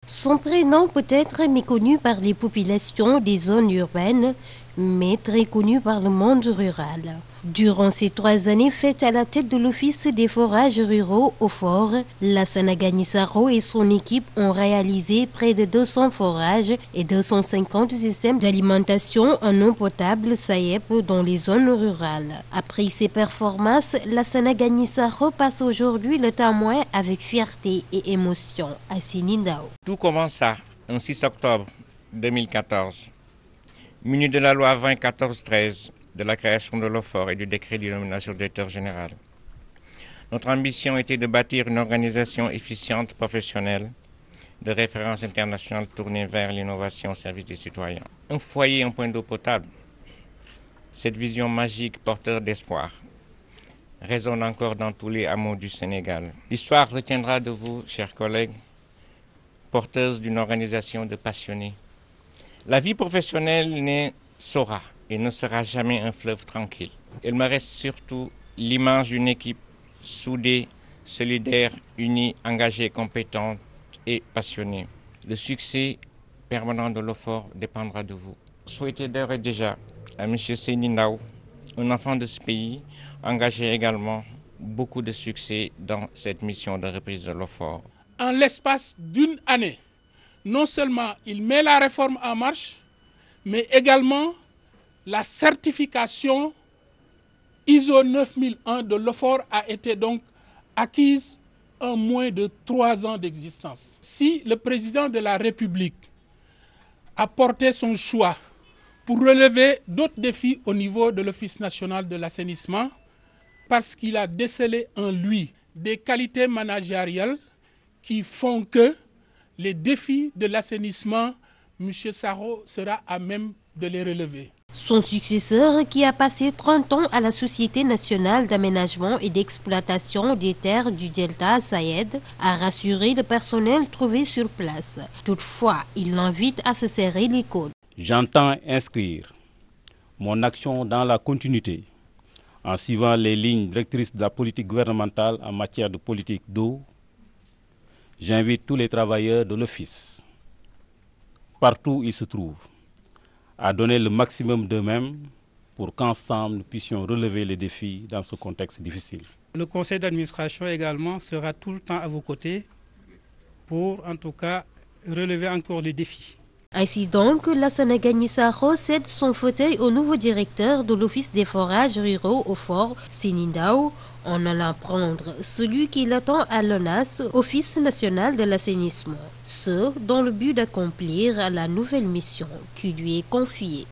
Son prénom peut être méconnu par les populations des zones urbaines, mais très connu par le monde rural. Durant ces 3 années faites à la tête de l'Office des forages ruraux au fort, Lassana Gagny-Sakho et son équipe ont réalisé près de 200 forages et 250 systèmes d'alimentation en eau potable SAEP dans les zones rurales. Après ces performances, Lassana Gagny-Sakho passe aujourd'hui le témoin avec fierté et émotion à Sénindao. Tout commence un 6 octobre 2014, muni de la loi 2014-13 de la création de l'OFOR et du décret de nomination du directeur général. Notre ambition était de bâtir une organisation efficiente, professionnelle, de référence internationale tournée vers l'innovation au service des citoyens. Un foyer, un point d'eau potable. Cette vision magique, porteur d'espoir, résonne encore dans tous les hameaux du Sénégal. L'histoire retiendra de vous, chers collègues, porteuse d'une organisation de passionnés. La vie professionnelle ne saura et ne sera jamais un fleuve tranquille. Il me reste surtout l'image d'une équipe soudée, solidaire, unie, engagée, compétente et passionnée. Le succès permanent de l'OFOR dépendra de vous. Souhaitez d'ores et déjà à M. Sénindao, un enfant de ce pays, engagé également beaucoup de succès dans cette mission de reprise de l'OFOR. En l'espace d'une année, non seulement il met la réforme en marche, mais également la certification ISO 9001 de l'OFOR a été donc acquise en moins de 3 ans d'existence. Si le président de la République a porté son choix pour relever d'autres défis au niveau de l'Office national de l'assainissement, parce qu'il a décelé en lui des qualités managériales qui font que les défis de l'assainissement, M. Sakho sera à même de les relever. Son successeur, qui a passé 30 ans à la Société nationale d'aménagement et d'exploitation des terres du Delta SAED, a rassuré le personnel trouvé sur place. Toutefois, il l'invite à se serrer les coudes. J'entends inscrire mon action dans la continuité en suivant les lignes directrices de la politique gouvernementale en matière de politique d'eau. J'invite tous les travailleurs de l'Office, partout où ils se trouvent, à donner le maximum d'eux-mêmes pour qu'ensemble nous puissions relever les défis dans ce contexte difficile. Le conseil d'administration également sera tout le temps à vos côtés pour en tout cas relever encore les défis. Ainsi donc, Lassana Gagny-Sakho cède son fauteuil au nouveau directeur de l'Office des forages ruraux au fort Sénindao, en allant prendre celui qui l'attend à l'ONAS, Office national de l'assainissement. Ce, dans le but d'accomplir la nouvelle mission qui lui est confiée.